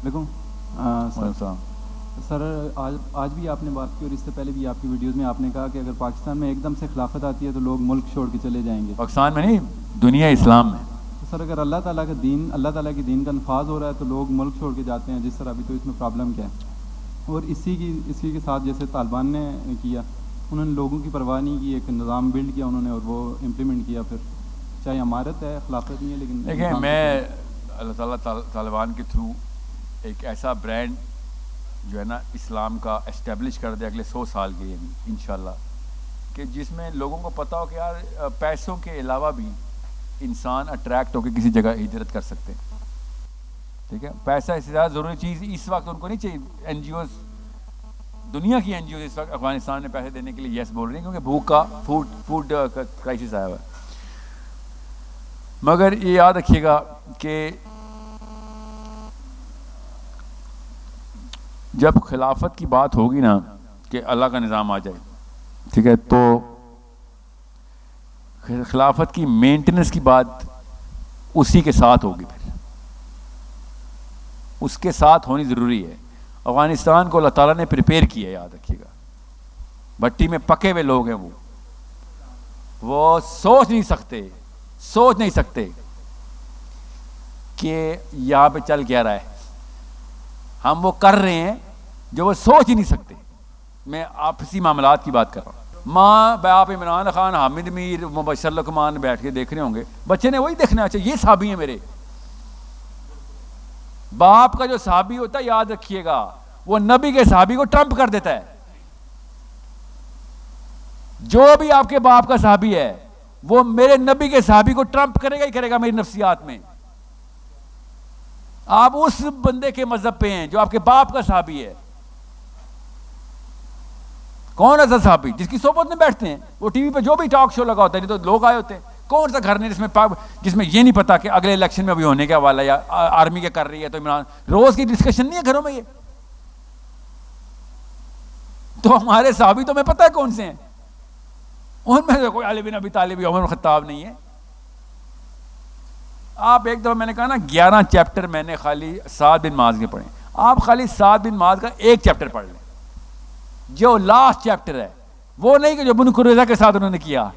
دیکھو سر آج بھی آپ نے بات کی اور اس سے پہلے بھی آپ کی ویڈیوز میں آپ نے کہا کہ اگر پاکستان میں ایک دم سے خلافت آتی ہے تو لوگ ملک چھوڑ کے چلے جائیں گے. پاکستان میں نہیں، دنیا اسلام میں. تو سر اگر اللہ تعالیٰ کے دین کا نفاذ ہو رہا ہے تو لوگ ملک چھوڑ کے جاتے ہیں جس طرح ابھی، تو اس میں پرابلم کیا ہے؟ اور اسی کے ساتھ جیسے طالبان نے کیا، انہوں نے لوگوں کی پرواہ نہیں کی، ایک نظام بلڈ کیا انہوں نے اور وہ امپلیمنٹ کیا. پھر چاہے امارت ہے، خلافت نہیں ہے، لیکن دیکھیں میں اللہ تعالیٰ طالبان کے تھرو ایک ایسا برانڈ جو ہے نا اسلام کا اسٹیبلش کر دے اگلے 100 سال کے لیے انشاءاللہ، کہ جس میں لوگوں کو پتہ ہو کہ یار پیسوں کے علاوہ بھی انسان اٹریکٹ ہو کے کسی جگہ ہجرت کر سکتے ہیں. ٹھیک ہے، پیسہ اس سے زیادہ ضروری چیز اس وقت ان کو نہیں چاہیے. این جی اوز، دنیا کی این جی اوز اس وقت افغانستان میں پیسے دینے کے لیے یس بول رہی ہیں، کیونکہ بھوک کا فوڈ کرائسس آیا ہوا ہے. مگر یہ یاد رکھیے گا کہ جب خلافت کی بات ہوگی نا کہ اللہ کا نظام آ جائے، ٹھیک ہے، تو خلافت کی مینٹیننس کی بات اسی کے ساتھ ہوگی. پھر اس کے ساتھ ہونی ضروری ہے. افغانستان کو اللہ تعالیٰ نے پریپیئر کیا ہے، یاد رکھیے گا. بھٹی میں پکے ہوئے لوگ ہیں، وہ سوچ نہیں سکتے کہ یہاں پہ چل کیا رہا ہے. ہم وہ کر رہے ہیں جو وہ سوچ ہی نہیں سکتے. میں آپسی معاملات کی بات کر رہا ہوں. ماں باپ عمران خان، حامد میر، مبشر لقمان بیٹھ کے دیکھ رہے ہوں گے، بچے نے وہی دیکھنا ہے. یہ صحابی ہیں میرے. باپ کا جو صحابی ہوتا ہے، یاد رکھیے گا، وہ نبی کے صحابی کو ٹرمپ کر دیتا ہے. جو بھی آپ کے باپ کا صحابی ہے وہ میرے نبی کے صحابی کو ٹرمپ کرے گا ہی کرے گا میری نفسیات میں. آپ اس بندے کے مذہب پہ ہیں جو آپ کے باپ کا صحابی ہے. کون ایسا صحابی جس کی صحبت میں بیٹھتے ہیں؟ وہ ٹی وی پہ جو بھی ٹاک شو لگا ہوتا ہے، نہیں تو لوگ آئے ہوتے ہیں. کون سا گھر نہیں جس میں یہ نہیں پتا کہ اگلے الیکشن میں ابھی ہونے کا والا، یا آرمی کیا کر رہی ہے، تو عمران روز کی ڈسکشن نہیں ہے گھروں میں. یہ تو ہمارے صحابی تو ہمیں پتہ ہے کون سے ہیں. ان میں کوئی علی بن ابی طالب یا عمر بن خطاب نہیں ہے. آپ ایک دفعہ میں نے کہا نا 11 چیپٹر میں نے خالی سعد بن معاذ کے پڑھے. آپ خالی سعد بن معاذ کا ایک چیپٹر پڑھ لیں، جو لاسٹ چیپٹر ہے. وہ نہیں کہ جو بنو قریظہ کے ساتھ انہوں نے کیا.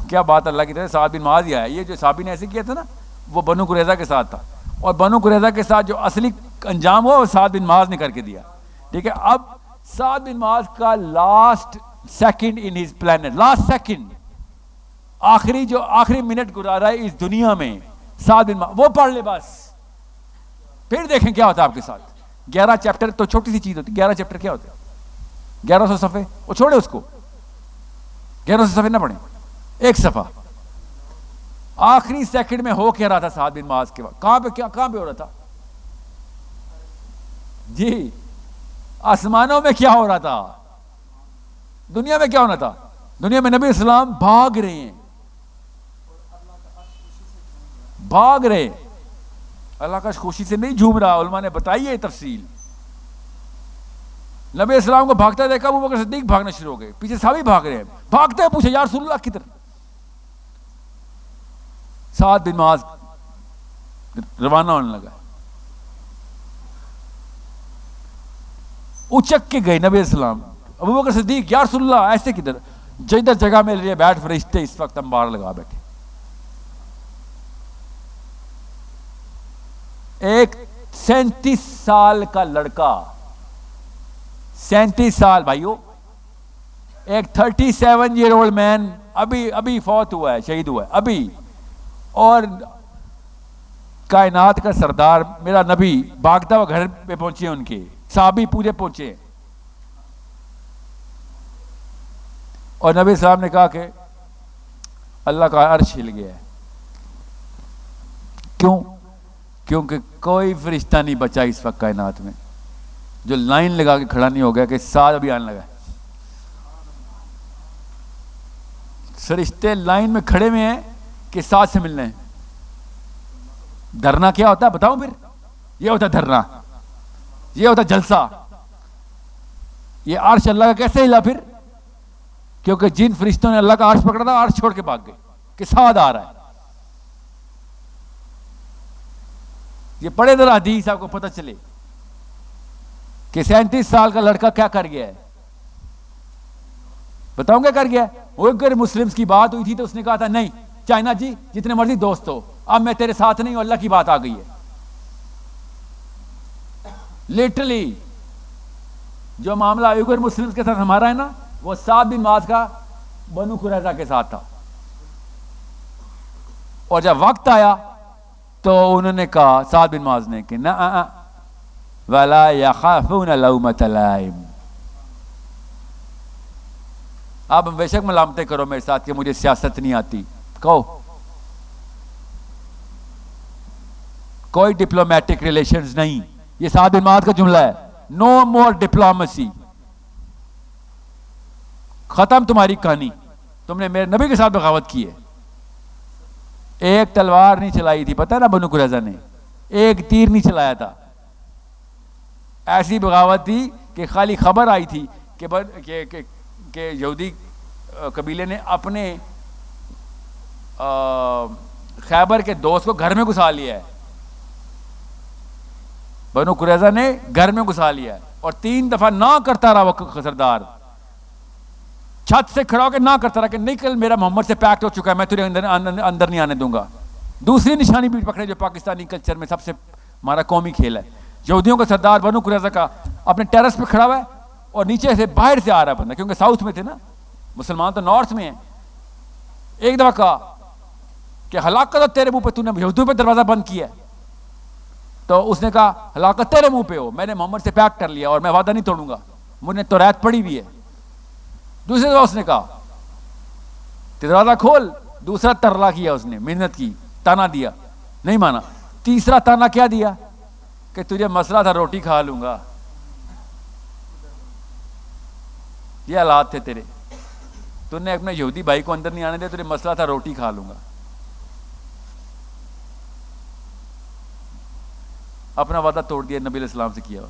کیا بات اللہ کی طرف، سعد بن معاذ ہی آیا. یہ جو صحابی نے ایسے کیا تھا نا، وہ بنو قریظہ کے ساتھ تھا. اور بنو قریظہ کے ساتھ جو اصلی انجام ہوا وہ سعد بن معاذ نے کر کے دیا. ٹھیک ہے، اب سعد بن معاذ کا last second in his plant, last second, آخری منٹ گزارا ہے اس دنیا میں سعد بن معاذ. وہ پڑھ لے بس، پھر دیکھیں کیا ہوتا ہے آپ کے ساتھ. 11 چیپٹر تو چھوٹی سی چیز ہوتی. 11 چیپٹر کیا ہوتے ہیں؟ 1100 صفحے. وہ چھوڑے اس کو، 1100 صفحے نہ پڑھیں، ایک صفحہ. آخری سیکنڈ میں ہو کیا رہا تھا سعد بن معاذ کے بعد؟ کہاں پہ ہو رہا تھا جی؟ آسمانوں میں کیا ہو رہا تھا؟ دنیا میں کیا ہونا تھا؟ دنیا میں نبی اسلام بھاگ رہے ہیں، بھاگ رہے. اللہ کا خوشی سے نہیں جھوم رہا. علماء نے بتائی ہے تفصیل. نبی اسلام کو بھاگتا دیکھا، ابو بکر صدیق بھاگنا شروع ہو گئے، پیچھے صحابی بھاگ رہے ہیں. بھاگتے ہیں، پوچھے یا رسول اللہ کدھر؟ سعد بن معاذ روانہ ہونے لگا. اچک کے گئے نبی اسلام. ابو بکر صدیق یا رسول اللہ ایسے کدھر؟ جدھر جگہ میں لیے بیٹھ، فرشتے اس وقت انبار لگا بیٹھے. ایک 37 سال کا لڑکا، 37 سال بھائیو، ایک 37 ایئر اولڈ مین ابھی فوت ہوا ہے، شہید ہوا ہے ابھی. اور کائنات کا سردار میرا نبی بھاگتا ہوا گھر پہ پہنچے، ان کے صحابی پورے پہنچے. اور نبی صاحب نے کہا کہ اللہ کا عرش ہل گیا ہے. کیوں؟ کیونکہ کوئی فرشتہ نہیں بچا اس وقت کائنات میں جو لائن لگا کے کھڑا نہیں ہو گیا کہ سعد ابھی آنے لگا. فرشتے لائن میں کھڑے ہوئے ہیں کہ سعد سے ملنے ہیں. دھرنا کیا ہوتا ہے بتاؤں پھر؟ یہ ہوتا ہے دھرنا، یہ ہوتا ہے جلسہ. یہ عرش اللہ کا کیسے ہلا پھر؟ کیونکہ جن فرشتوں نے اللہ کا عرش پکڑا تھا، عرش چھوڑ کے بھاگ گئے کہ سعد آ رہا ہے. یہ پڑھے ذرا حدیث، آپ کو پتہ چلے کہ 37 سال کا لڑکا کیا کر گیا ہے. بتاؤں کیا کر گیا ہے؟ وہ اگر مسلمس کی بات ہوئی تھی تو اس نے کہا تھا نہیں چائنا جی جتنے مرضی دوست ہو، اب میں تیرے ساتھ نہیں ہوں، اللہ کی بات آ گئی ہے. لٹرلی جو معاملہ ایگر مسلمس کے ساتھ ہمارا ہے نا، وہ سعد بن معاذ کا بنو قریظہ کے ساتھ تھا. اور جب وقت آیا تو انہوں نے کہا سعد بن معاذ نے کہ نہ ولا یخافون لومۃ لائم. آپ بے شک ملامتیں کرو میرے ساتھ کہ مجھے سیاست نہیں آتی، کہو کوئی ڈپلومیٹک ریلیشنز نہیں. یہ سعد بن معاذ کا جملہ ہے، نو مور ڈپلومیسی، ختم تمہاری کہانی. تم نے میرے نبی کے ساتھ بغاوت کی ہے. ایک تلوار نہیں چلائی تھی، پتہ ہے نا بنو قریظہ نے ایک تیر نہیں چلایا تھا. ایسی بغاوت تھی کہ خالی خبر آئی تھی کہ یہودی قبیلے نے اپنے خیبر کے دوست کو گھر میں گھسا لیا ہے. بنو قریظہ نے گھر میں گھسا لیا ہے اور 3 دفعہ نہ کرتا رہا وہ سردار، چھت سے کھڑا ہو کے نہ کرتا رہا کہ نکل، میرا محمد سے پیکٹ ہو چکا ہے، میں تجھے اندر نہیں آنے دوں گا. دوسری نشانی بھی پکڑے جو پاکستانی کلچر میں سب سے ہمارا قومی کھیل ہے. یہودیوں کا سردار بنو قریظہ کا اپنے ٹیرس پہ کھڑا ہوا ہے اور نیچے سے باہر سے آ رہا ہے بندہ، کیونکہ ساؤتھ میں تھے نا، مسلمان تو نارتھ میں ہیں. ایک دفعہ کہا کہ ہلاکت ہو تیرے منہ پہ، تو نے یہودیوں پہ دروازہ بند کیا ہے. تو اس نے کہا ہلاکت تیرے منہ پہ ہو، میں نے محمد سے پیکٹ کر لیا اور میں وعدہ نہیں توڑوں گا، مجھ نے توریت پڑھی بھی ہے. دوسری دفعہ اس نے کہا دروازہ کھول، دوسرا ترلا کیا، اس نے محنت کی، تانا دیا، نہیں مانا. تیسرا تانا کیا دیا کہ تجھے مسئلہ تھا روٹی کھا لوں گا. یہ حالات تھے تیرے، تو نے اپنے یہودی بھائی کو اندر نہیں آنے دیا، تجھے مسئلہ تھا روٹی کھا لوں گا. اپنا وعدہ توڑ دیا نبی علیہ السلام سے کیا ہوا.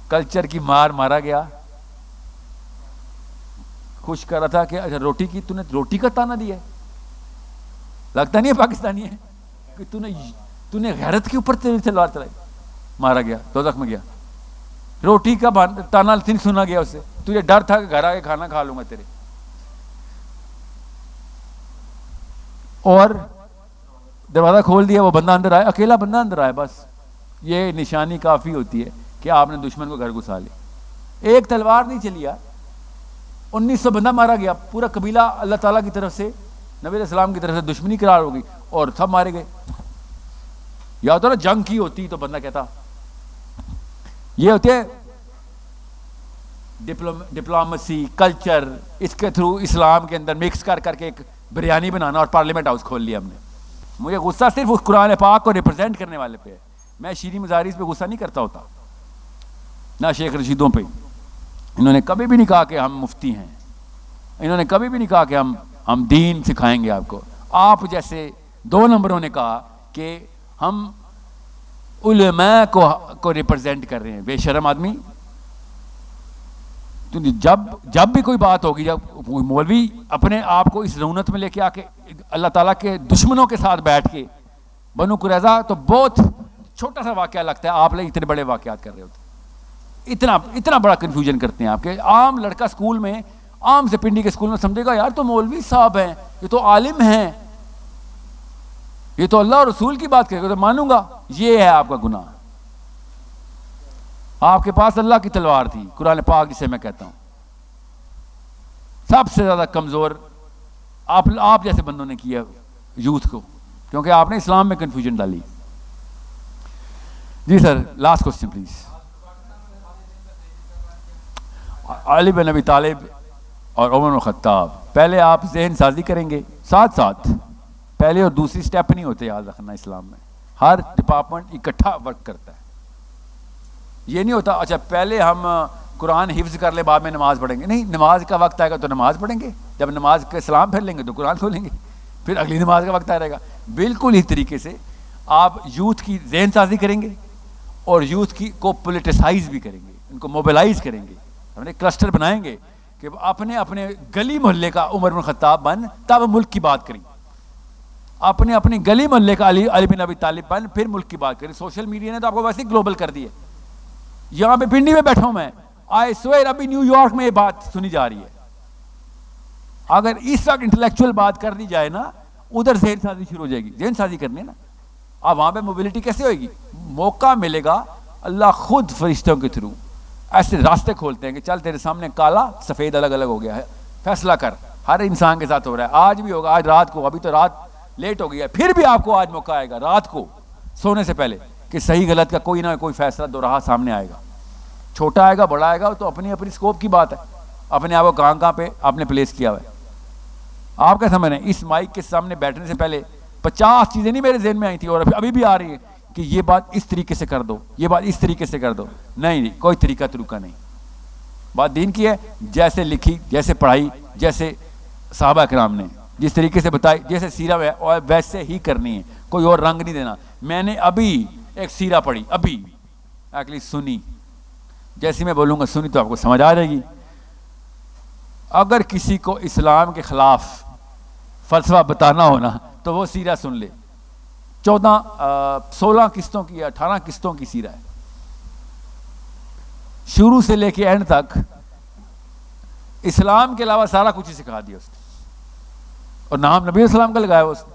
کلچر کی مار مارا گیا. خوش کر رہا تھا کہ اچھا روٹی کی، تو نے روٹی کا تانا دیا ہے، لگتا نہیں ہے پاکستانی ہے کہ تو نے غیرت کے اوپر تلوار چلائی. مارا گیا، دوزخ میں گیا. روٹی کا تانا سنا گیا اس سے، تجھے ڈر تھا کہ گھر آ کے کھانا کھا لوں گا تیرے. اور دروازہ کھول دیا، وہ بندہ اندر آیا، اکیلا بندہ اندر آیا. بس یہ نشانی کافی ہوتی ہے کہ آپ نے دشمن کو گھر گھسا لیا. ایک تلوار نہیں چلی، 1900 بندہ مارا گیا. پورا قبیلہ اللہ تعالیٰ کی طرف سے، نبی علیہ السلام کی طرف سے دشمنی قرار ہو گئی اور سب مارے گئے. یا تو نا جنگ کی ہوتی تو بندہ کہتا. یہ ہوتے ہیں ڈپلومیسی کلچر، اس کے تھرو اسلام کے اندر مکس کر کے ایک بریانی بنانا اور پارلیمنٹ ہاؤس کھول لیا ہم نے. مجھے غصہ صرف اس قرآن پاک کو ریپرزینٹ کرنے والے پہ ہے. میں شیریں مزارس پہ غصہ نہیں کرتا ہوتا، نہ شیخ رشیدوں پہ. انہوں نے کبھی بھی نہیں کہا کہ ہم مفتی ہیں، انہوں نے کبھی بھی نہیں کہا کہ ہم دین سکھائیں گے آپ کو. آپ جیسے 2 نمبروں نے کہا کہ ہم علماء کو ریپرزینٹ کر رہے ہیں. بے شرم آدمی. جب بھی کوئی بات ہوگی، جب مولوی اپنے آپ کو اس رونت میں لے کے آ کے اللہ تعالیٰ کے دشمنوں کے ساتھ بیٹھ کے بنو قریظہ، تو بہت چھوٹا سا واقعہ لگتا ہے، آپ لوگ اتنے بڑے واقعات کر رہے ہوتے. اتنا بڑا کنفیوژن کرتے ہیں آپ کے. عام لڑکا اسکول میں، عام سے پنڈی کے اسکول میں سمجھے گا یار تو مولوی صاحب ہیں، یہ تو عالم ہیں، یہ تو اللہ اور رسول کی بات کرے گا تو مانوں گا. یہ ہے آپ کا گناہ. آپ کے پاس اللہ کی تلوار تھی، قرآن پاک جسے میں کہتا ہوں. سب سے زیادہ کمزور آپ جیسے بندوں نے کیا یوتھ کو، کیونکہ آپ نے اسلام میں کنفیوژن ڈالی. جی سر، لاسٹ کوسچن پلیز. علی بن ابی طالب اور عمر بن خطاب. پہلے آپ ذہن سازی کریں گے، ساتھ ساتھ پہلے اور دوسری سٹیپ نہیں ہوتے، یاد رکھنا. اسلام میں ہر ڈپارٹمنٹ اکٹھا ورک کرتا ہے. یہ نہیں ہوتا اچھا پہلے ہم قرآن حفظ کر لیں بعد میں نماز پڑھیں گے. نہیں، نماز کا وقت آئے گا تو نماز پڑھیں گے، جب نماز کے سلام پھیر لیں گے تو قرآن کھولیں گے، پھر اگلی نماز کا وقت آئے گا. بالکل اس طریقے سے آپ یوتھ کی ذہن سازی کریں گے اور یوتھ کی کو پولیٹیسائز بھی کریں گے، ان کو موبلائز کریں گے. ہم نے کلسٹر بنائیں گے کہ اپنے گلی محلے کا عمر بن خطاب بن، تب ملک کی بات کریں. اپنے اپنی گلی محلے کا علی بن ابی طالب بن پھر ملک کی بات کریں. سوشل میڈیا نے تو آپ کو ویسے ہی گلوبل کر دی ہے. یہاں پہ پنڈی میں بیٹھا ہوں میں, آئی سویئر ابھی نیو یارک میں یہ بات سنی جا رہی ہے. اگر اس وقت انٹلیکچوئل بات کر دی جائے نا, ادھر ذہن سازی شروع ہو جائے گی. ذہن سازی کرنی ہے نا, اب وہاں پہ موبلٹی کیسے ہوئے گی؟ موقع ملے گا, اللہ خود فرشتوں کے تھرو ایسے راستے کھولتے ہیں کہ چل تیرے سامنے کالا سفید الگ الگ ہو گیا ہے, فیصلہ کر. ہر انسان کے ساتھ ہو رہا ہے, آج بھی ہوگا, آج رات کو, ابھی تو رات لیٹ ہو گئی ہے, پھر بھی آپ کو آج موقع آئے گا رات کو سونے سے پہلے کہ صحیح غلط کا کوئی نہ کوئی فیصلہ دو راہ سامنے آئے گا. چھوٹا آئے گا بڑا آئے گا, تو اپنی اپنی اسکوپ کی بات ہے, اپنے آپ کو کہاں پہ آپ نے پلیس کیا ہوا ہے. آپ کیا سمجھ رہے ہیں؟ اس مائک کے سامنے بیٹھنے سے پہلے 50 چیزیں نہیں میرے ذہن میں آئی تھی اور ابھی بھی آ رہی ہے کہ یہ بات اس طریقے سے کر دو, یہ بات اس طریقے سے کر دو. نہیں, کوئی طریقہ طریقہ نہیں. بات دین کی ہے, جیسے لکھی, جیسے پڑھائی, جیسے صحابہ کرام نے جس طریقے سے بتائی, جیسے سیرہ ہے اور ویسے ہی کرنی ہے, کوئی اور رنگ نہیں دینا. میں نے ابھی ایک سیرہ پڑھی, ابھی ایکچولی سنی, جیسی میں بولوں گا سنی تو آپ کو سمجھ آ جائے گی. اگر کسی کو اسلام کے خلاف فلسفہ بتانا ہونا تو وہ سیرہ سن لے. 16 قسطوں کی یا 18 قسطوں کی سیرہ ہے, شروع سے لے کے اینڈ تک اسلام کے علاوہ سارا کچھ ہی سکھا دیا اس نے, اور نام نبی السلام کا لگایا اس نے.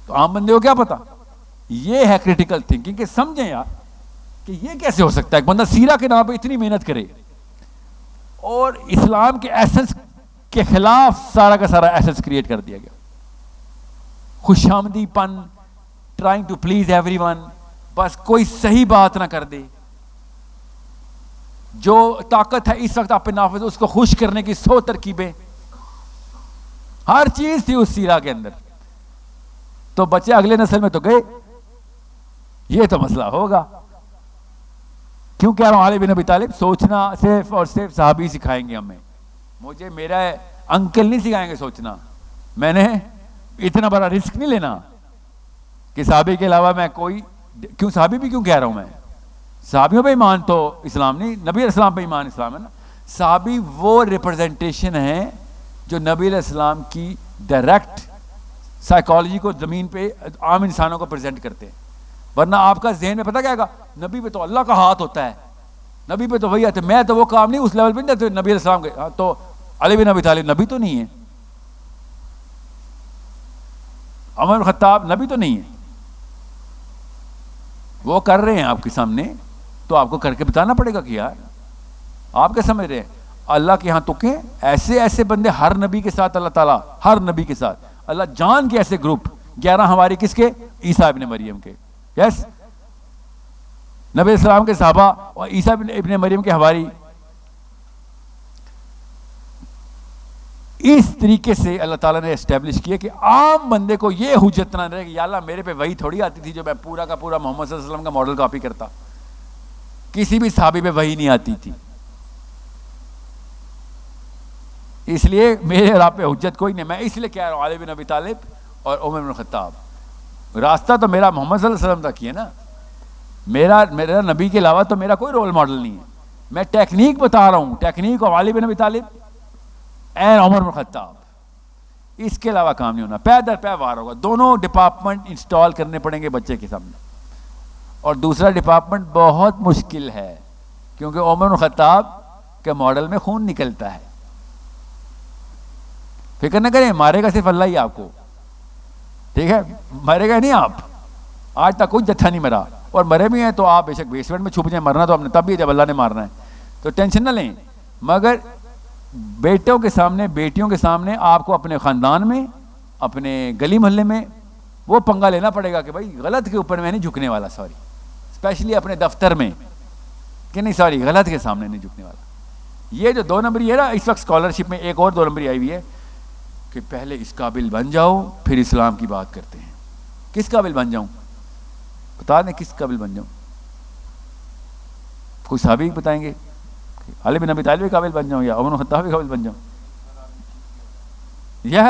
تو عام بندے کو کیا پتا؟ یہ ہے کریٹیکل تھنکنگ کہ سمجھیں یار کہ یہ کیسے ہو سکتا ہے ایک بندہ سیرہ کے نام پہ اتنی محنت کرے اور اسلام کے ایسنس کے خلاف سارا کا سارا ایسنس کریٹ کر دیا گیا. خوش آمدی پن, trying to please everyone, بس کوئی صحیح بات نہ کر دے. جو طاقت ہے اس وقت آپ پہ نافذ, اس کو خوش کرنے کی 100 ترکیبیں, ہر چیز تھی اس سیرہ کے اندر. تو بچے اگلے نسل میں تو گئے, یہ تو مسئلہ ہوگا. کیوں کہہ رہا ہوں علی بن ابی طالب سوچنا صرف اور صرف صحابی سکھائیں گے ہمیں. مجھے میرا انکل نہیں سکھائیں گے سوچنا. میں نے اتنا بڑا رسک نہیں لینا کہ صحابی کے علاوہ میں کوئی, کیوں صحابی بھی کیوں کہہ رہا ہوں میں, صحابیوں پہ ایمان تو اسلام نہیں, نبی علیہ السلام پہ ایمان اسلام ہے نا. صحابی وہ ریپرزنٹیشن ہے جو نبی علیہ السلام کی ڈائریکٹ سائیکالوجی کو زمین پہ عام انسانوں کو پریزنٹ کرتے ہیں. ورنہ آپ کا ذہن میں پتہ کیا گا, نبی پہ تو اللہ کا ہاتھ ہوتا ہے, نبی پہ تو وہی آتے, میں تو وہ کام نہیں اس لیول پہ نہیں جاتے نبی علیہ السلام کے. تو علی بن ابی طالب نبی تو نہیں ہے, عمر بن خطاب نبی تو نہیں ہے, وہ کر رہے ہیں آپ کے سامنے تو آپ کو کر کے بتانا پڑے گا کہ یار آپ کیا سمجھ رہے ہیں. اللہ کے ہاں تکیں ایسے ایسے بندے ہر نبی کے ساتھ, اللہ تعالیٰ ہر نبی کے ساتھ اللہ جان کے ایسے گروپ 11 ہماری کس کے, عیسیٰ ابن مریم کے, یس نبی السلام کے صحابہ اور عیسیٰ ابن مریم کے حواری. اس طریقے سے اللہ تعالیٰ نے اسٹیبلش کیا کہ عام بندے کو یہ حجت نہ رہے کہ یا اللہ میرے پہ وہی تھوڑی آتی تھی جو میں پورا کا پورا محمد صلی اللہ علیہ وسلم کا ماڈل کاپی کرتا. کسی بھی صحابی پہ وہی نہیں آتی تھی, اس لیے میرے اور آپ پہ حجت کوئی نہیں. میں اس لیے کہہ رہا ہوں علی بن ابی طالب اور عمر بن خطاب, راستہ تو میرا محمد صلی اللہ علیہ وسلم تک ہی ہے نا. میرا نبی کے علاوہ تو میرا کوئی رول ماڈل نہیں ہے. میں ٹیکنیک بتا رہا ہوں, ٹیکنیک آف علی بن ابی طالب اینڈ عمر بن خطاب, اس کے علاوہ کام نہیں ہونا. پے در پے وار ہوگا. دونوں ڈپارٹمنٹ انسٹال کرنے پڑیں گے بچے کے سامنے, اور دوسرا ڈپارٹمنٹ بہت مشکل ہے کیونکہ عمر بن خطاب کے ماڈل میں خون نکلتا ہے. فکر نہ کریں, مارے گا صرف اللہ ہی آپ کو, ٹھیک ہے, مرے گا نہیں آپ. آج تک کوئی جتھا نہیں مرا, اور مرے بھی ہیں تو آپ بے شک بیسمنٹ میں چھپ جائیں, مرنا تو ہم نے تب بھی جب اللہ نے مارنا ہے, تو ٹینشن نہ لیں. مگر بیٹوں کے سامنے, بیٹیوں کے سامنے آپ کو اپنے خاندان میں, اپنے گلی محلے میں وہ پنگا لینا پڑے گا کہ بھائی غلط کے اوپر میں نہیں جھکنے والا, سوری, اسپیشلی اپنے دفتر میں کہ نہیں سوری غلط کے سامنے نہیں جھکنے والا. یہ جو 2 نمبری ہے نا, اس وقت اسکالرشپ میں ایک اور 2 نمبری آئی ہوئی ہے کہ پہلے اس قابل بن جاؤ پھر اسلام کی بات کرتے ہیں. کس قابل بن جاؤں بتا دیں, کس قابل بن جاؤں؟ کوئی صحابی بتائیں گے علی بن ابی طالب کے قابل بن جاؤں یا عمر بن خطاب کے قابل بن جاؤں؟ یہ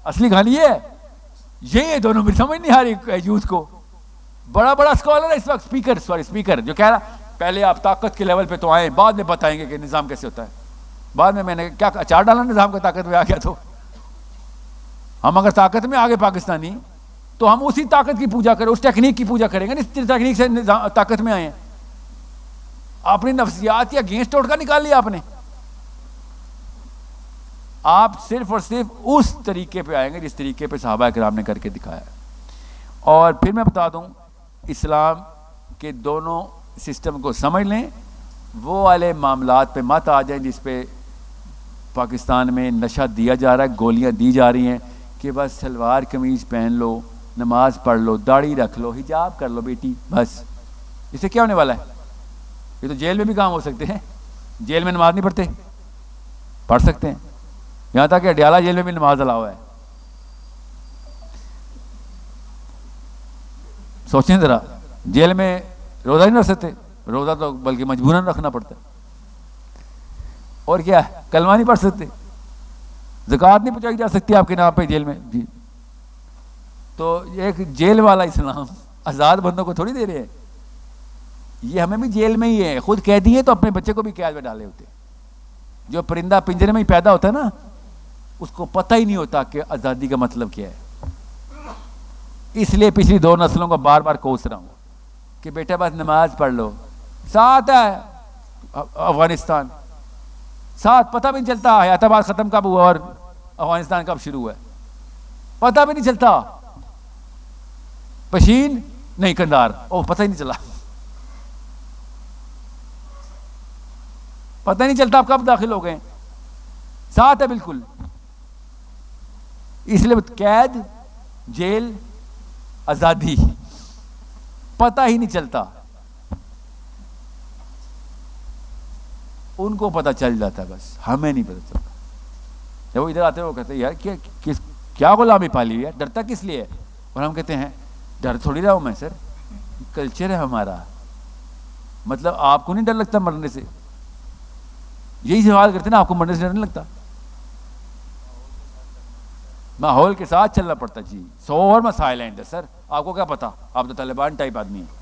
اصلی کہانی یہ ہے. یہ 2 نمبر سمجھ نہیں آ رہی یوز کو. بڑا بڑا اسکالر ہے اس وقت, اسپیکر جو کہہ رہا پہلے آپ طاقت کے لیول پہ تو آئیں, بعد میں بتائیں گے کہ نظام کیسے ہوتا ہے. بعد میں نے کیا اچار ڈالا نظام کا, طاقت میں آ گیا تو ہم اگر طاقت میں آگے پاکستانی تو ہم اسی طاقت کی پوجا کریں, اس ٹیکنیک کی پوجا کریں گے جس ٹیکنیک سے طاقت میں آئے ہیں. اپنی نفسیات یا اگینسٹ ٹوٹکا نکال لیا آپ نے. آپ صرف اور صرف اس طریقے پہ آئیں گے جس طریقے پہ صحابہ کرام نے کر کے دکھایا. اور پھر میں بتا دوں, اسلام کے دونوں سسٹم کو سمجھ لیں, وہ والے معاملات پہ مت آ جائیں جس پہ پاکستان میں نشہ دیا جا رہا ہے, گولیاں دی جا رہی ہیں کہ بس سلوار قمیض پہن لو, نماز پڑھ لو, داڑھی رکھ لو, حجاب کر لو بیٹی, بس. اس سے کیا ہونے والا ہے؟ یہ تو جیل میں بھی کام ہو سکتے ہیں. جیل میں نماز نہیں پڑھتے, پڑھ سکتے ہیں. یہاں تک کہ اڈیالہ جیل میں بھی نماز الاؤ ہے. سوچیں ذرا, جیل میں روزہ نہیں رکھ سکتے, روزہ تو بلکہ مجبوراً رکھنا پڑتا ہے. اور کیا ہے, کلمہ نہیں پڑھ سکتے, زکوٰۃ نہیں پہنچائی جا سکتی آپ کے نام پہ جیل میں. جی تو ایک جیل والا اسلام آزاد بندوں کو تھوڑی دے رہے ہیں. یہ ہمیں بھی جیل میں ہی ہے, خود قیدی ہیں تو اپنے بچے کو بھی قید میں ڈالے ہوتے. جو پرندہ پنجرے میں ہی پیدا ہوتا ہے نا, اس کو پتہ ہی نہیں ہوتا کہ آزادی کا مطلب کیا ہے. اس لیے پچھلی 2 نسلوں کو بار بار کوس رہا ہوں کہ بیٹا بس نماز پڑھ لو. ساتھ ہے افغانستان, ساتھ پتہ بھی نہیں چلتا حیات آباد ختم کب ہوا اور افغانستان کب شروع ہوا ہے, پتہ بھی نہیں چلتا. پشین نہیں کندار, او پتہ ہی نہیں چلا, پتہ نہیں چلتا آپ کب داخل ہو گئے. ساتھ ہے بالکل. اس لیے قید, جیل, آزادی, پتہ ہی نہیں چلتا. ان کو پتہ چل جاتا ہے, بس ہمیں نہیں پتہ چلتا. جب وہ ادھر آتے ہیں وہ کہتے ہیں یار کیا غلامی پالی ہوئی ہے, ڈرتا کس لیے؟ اور ہم کہتے ہیں ڈر تھوڑی رہا ہوں میں سر, کلچر ہے ہمارا. مطلب آپ کو نہیں ڈر لگتا مرنے سے؟ یہی سوال کرتے ہیں نا, آپ کو مرنے سے ڈر نہیں لگتا؟ ماحول کے ساتھ چلنا پڑتا. جی 100 اور مسائل ہیں ادھر سر, آپ کو کیا پتا, آپ تو طالبان ٹائپ آدمی ہیں.